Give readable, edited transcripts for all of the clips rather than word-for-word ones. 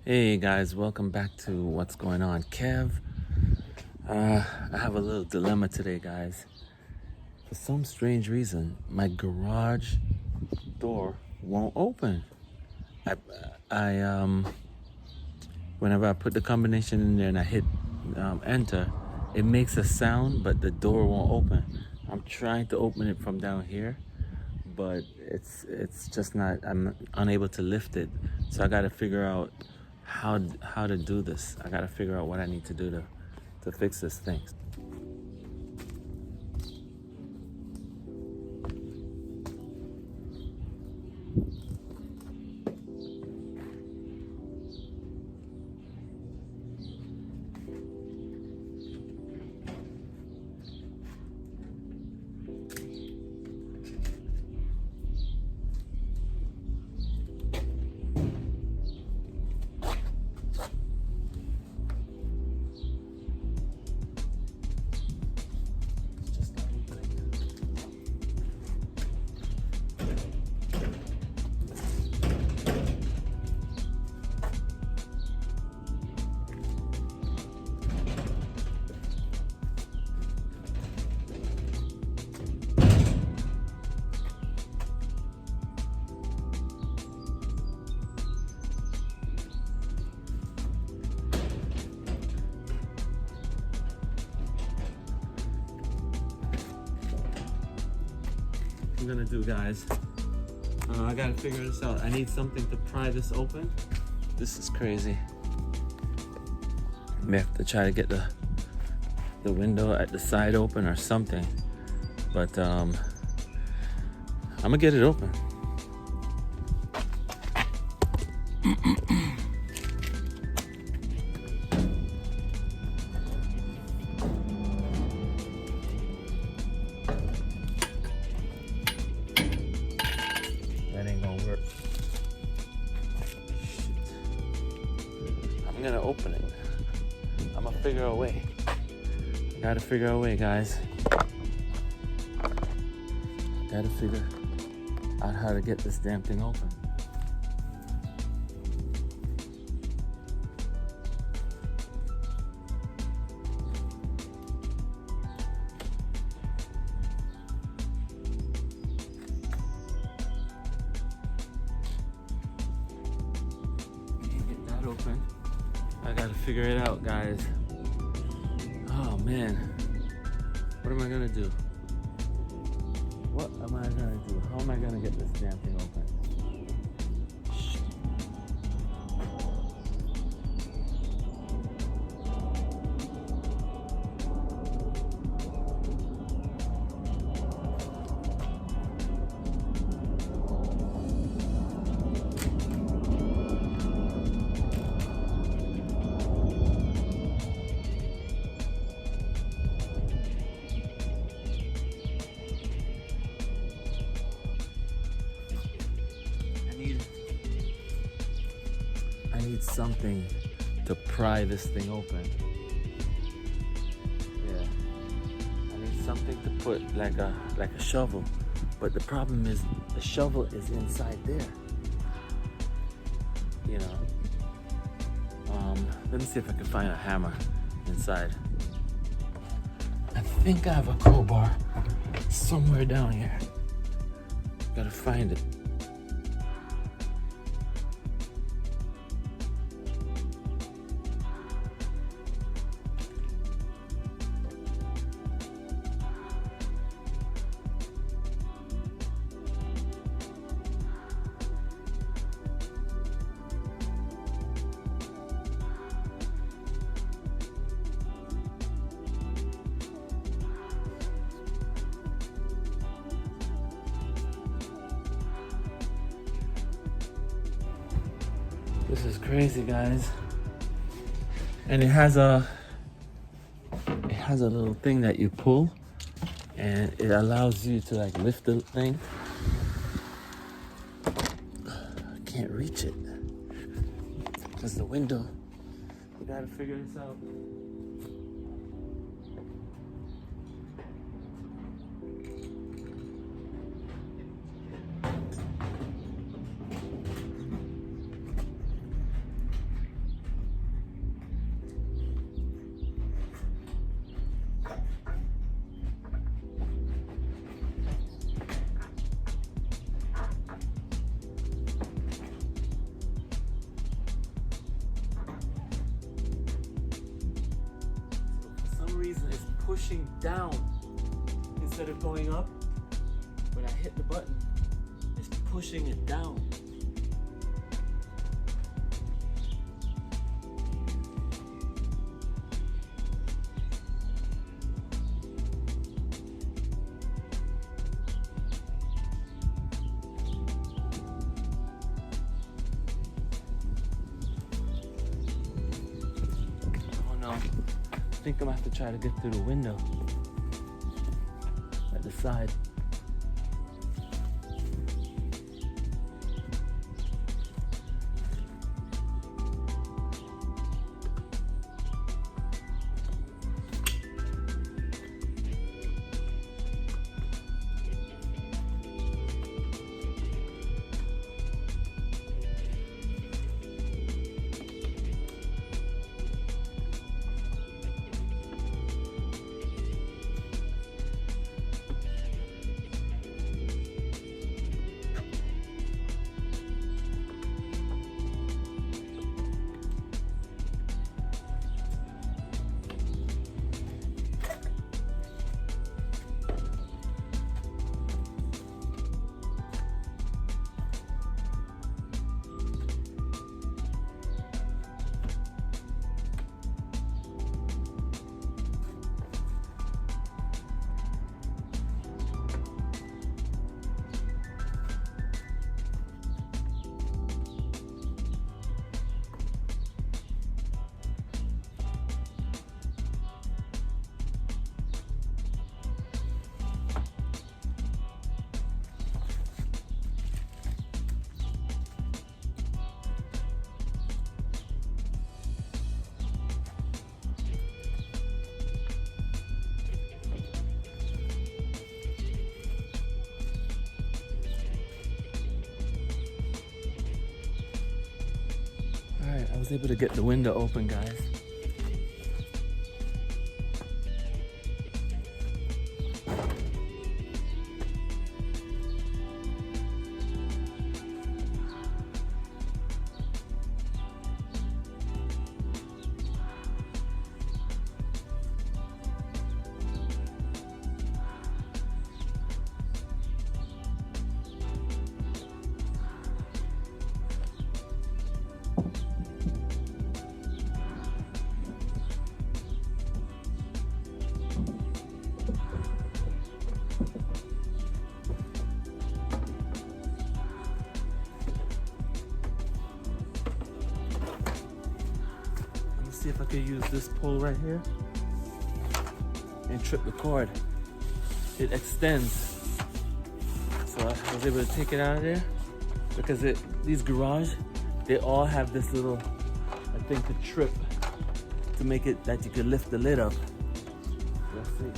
Hey guys, welcome back to What's Going On. Kev, I have a little dilemma today, guys. For some strange reason, my garage door won't open. I whenever I put the combination in there and I hit enter, it makes a sound, but the door won't open. I'm trying to open it from down here, but it's just not. I'm unable to lift it, so I got to figure out how to do this. I got to figure out what I need to do to fix this thing. It's just not opening. I'm gonna do, guys. I gotta figure this out. I need something to pry this open. This is crazy. May have to try to get the window at the side open or something. But I'm gonna get it open. That ain't gonna work. Shit. I'm gonna open it. I'm gonna figure a way. Gotta figure a way, guys. Gotta figure out how to get this damn thing open. Can't get that open. I gotta figure it out, guys. Oh man, what am I gonna do? What am I gonna do? How am I gonna get this damn thing open? Shit. I need something to pry this thing open. Yeah. I need something to put like a shovel. But the problem is the shovel is inside there. You know. Let me see if I can find a hammer inside. I think I have a crowbar somewhere down here. Gotta find it. This is crazy, guys. And it has a little thing that you pull and it allows you to like lift the thing. I can't reach it because the window. We gotta figure this out. pushing down instead of going up. When I hit the button, it's pushing it down. I think I'm gonna have to try to get through the window at the side. I was able to get the window open, guys. See if I can use this pole right here and trip the cord. It extends. So I was able to take it out of there because these garage, they all have this little, I think, to trip to make it that you can lift the lid up. Let's see.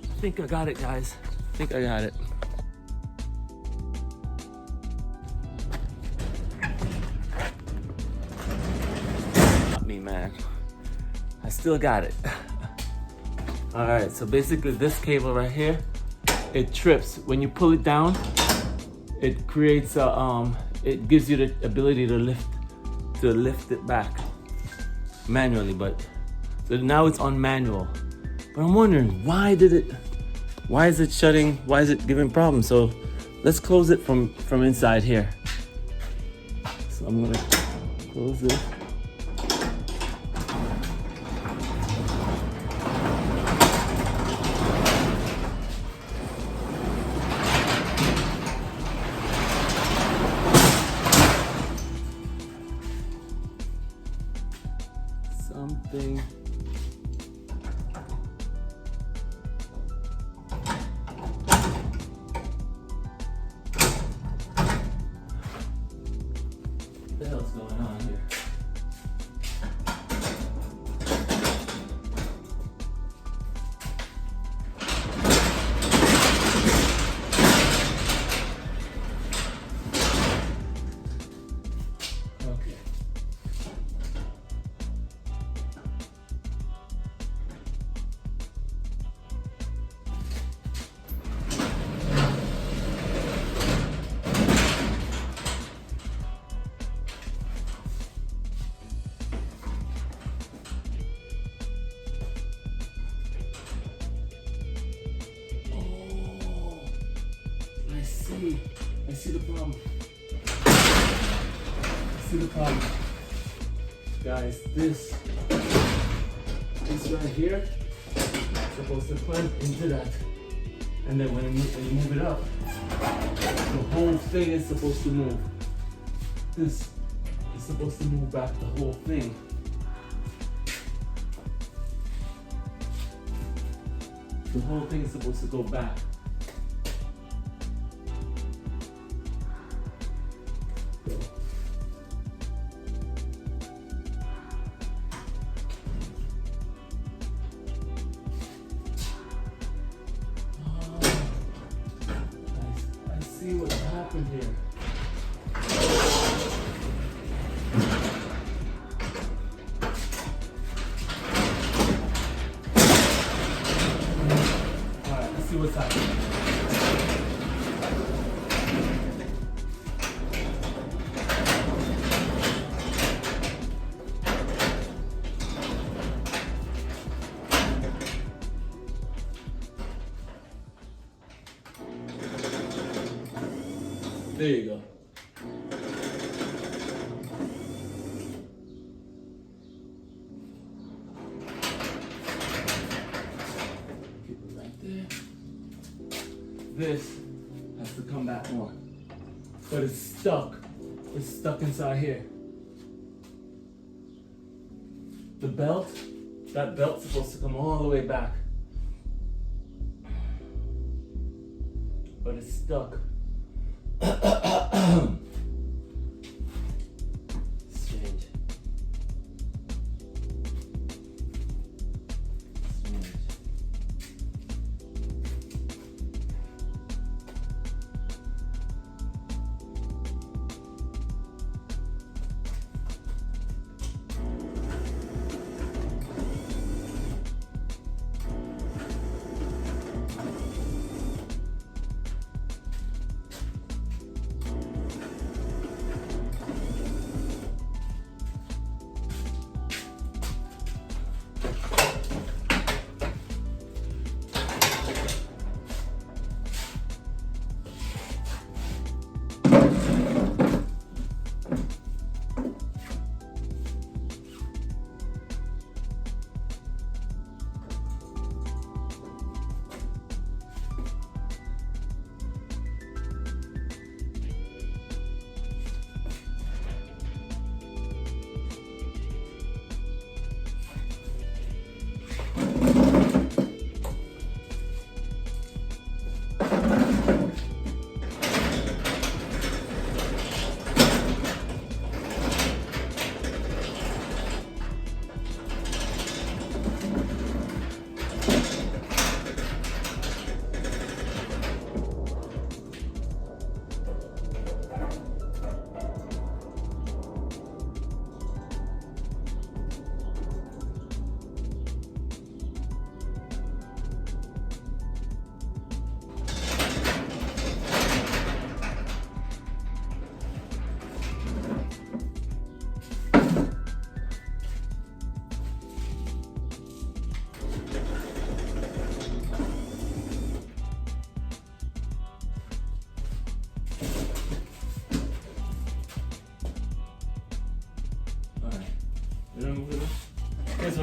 I think I got it, guys. I think I got it. Not me, man. I still got it. All right, so basically this cable right here, it trips. When you pull it down, it creates a, it gives you the ability to lift it back manually, but so now it's on manual. But I'm wondering, why is it shutting? Why is it giving problems? So let's close it from inside here. So I'm gonna Close this. Something. What the hell's going on here? Okay. I see the problem. I see the problem. Guys, this right here is supposed to clamp into that. And then when you move it up, the whole thing is supposed to move. This is supposed to move back the whole thing. The whole thing is supposed to go back. See what's happened here. Alright, let's see what's happening. There you go. Keep it right there. This has to come back on. But it's stuck. It's stuck inside here. The belt, that belt's supposed to come all the way back. But it's stuck. Strange.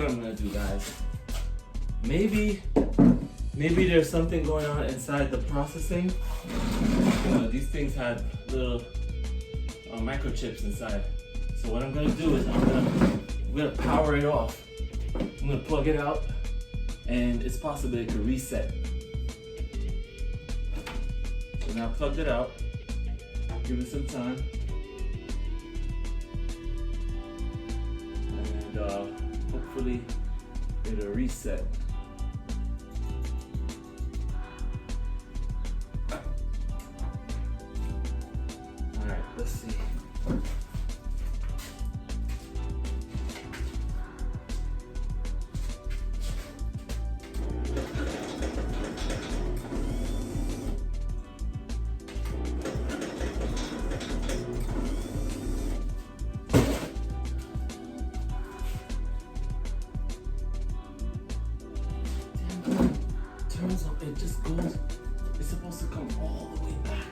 what I'm gonna do, guys. Maybe there's something going on inside the processing. You know, these things had little microchips inside. So what I'm gonna do is I'm gonna power it off. I'm gonna plug it out, and it's possible it could reset. So now I plugged it out. Give it some time. And hopefully it'll reset. Alright, let's see. Turns up, it just goes, it's supposed to come all the way back.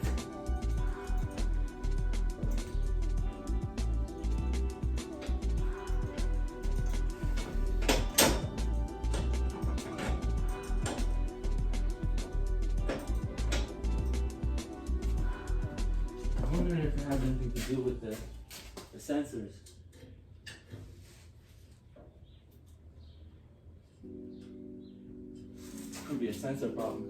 I'm wondering if it has anything to do with the sensors. Could be a sensor problem.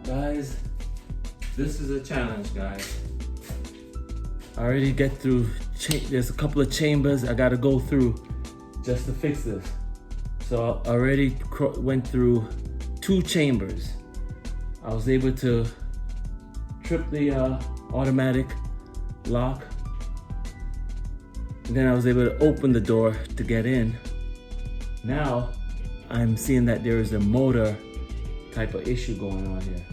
Guys, this is a challenge, guys. I already get through, there's a couple of chambers I gotta go through just to fix this. So I already went through 2 chambers. I was able to trip the automatic lock. And then I was able to open the door to get in. Now I'm seeing that there is a motor type of issue going on here.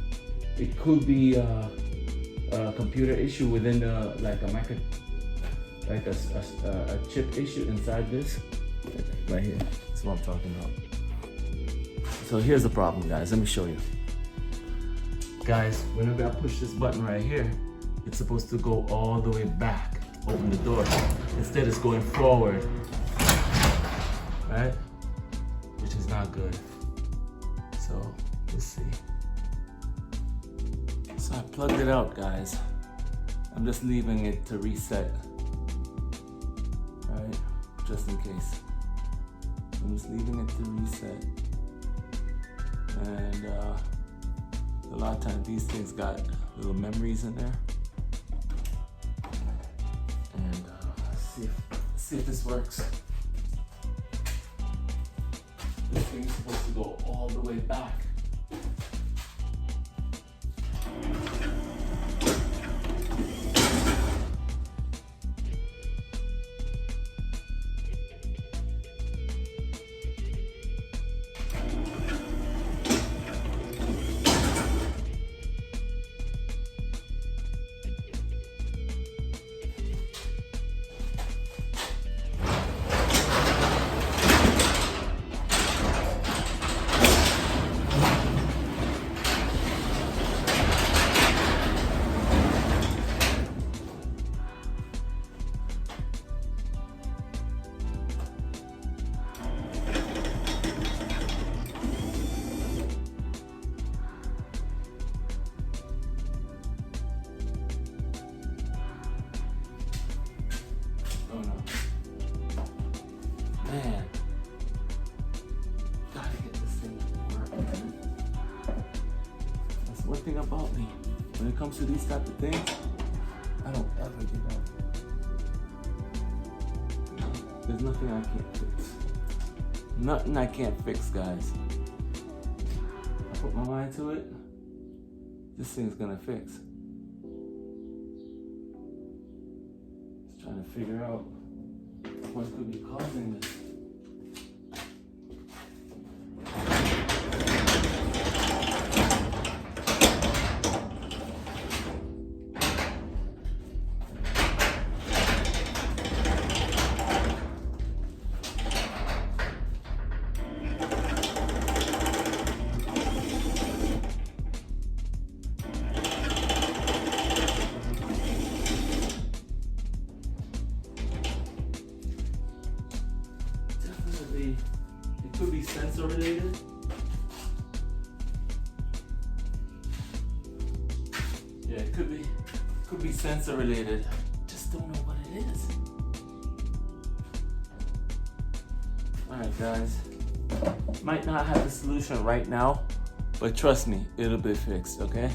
It could be a computer issue within the, like a micro, like a chip issue inside this. Right here, that's what I'm talking about. So here's the problem, guys, let me show you. Guys, whenever I push this button right here, it's supposed to go all the way back, open the door. Instead it's going forward, right? Which is not good. So, let's see. So I plugged it out, guys. I'm just leaving it to reset, right? Just in case. I'm just leaving it to reset. And a lot of times these things got little memories in there. And see if this works. This thing's supposed to go all the way back. when it comes to these type of things, I don't ever give up. There's nothing I can't fix. Nothing I can't fix, guys. I put my mind to it, this thing's gonna fix. Just trying to figure out what could be causing this. It could be sensor related. Yeah, it could be sensor related. Just don't know what it is. Alright guys. Might not have the solution right now, but trust me, it'll be fixed, okay?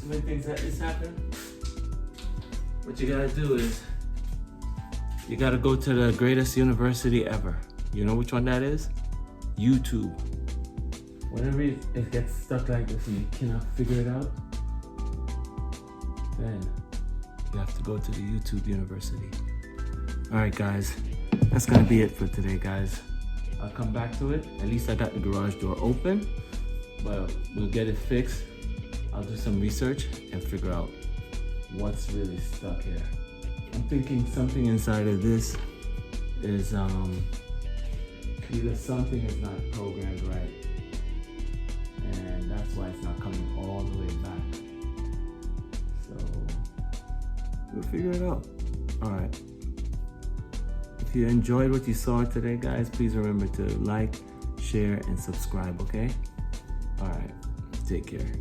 So many things that just happen. What you gotta do is you gotta go to the greatest university ever. You know which one that is? YouTube. Whenever it gets stuck like this and you cannot figure it out, then you have to go to the YouTube University. All right, guys, that's gonna be it for today, guys. I'll come back to it. At least I got the garage door open, but we'll get it fixed. I'll do some research and figure out what's really stuck here. I'm thinking something inside of this is either something is not programmed right, and that's why it's not coming all the way back. So we'll figure it out. All right. If you enjoyed what you saw today, guys, please remember to like, share, and subscribe, okay? All right. Take care.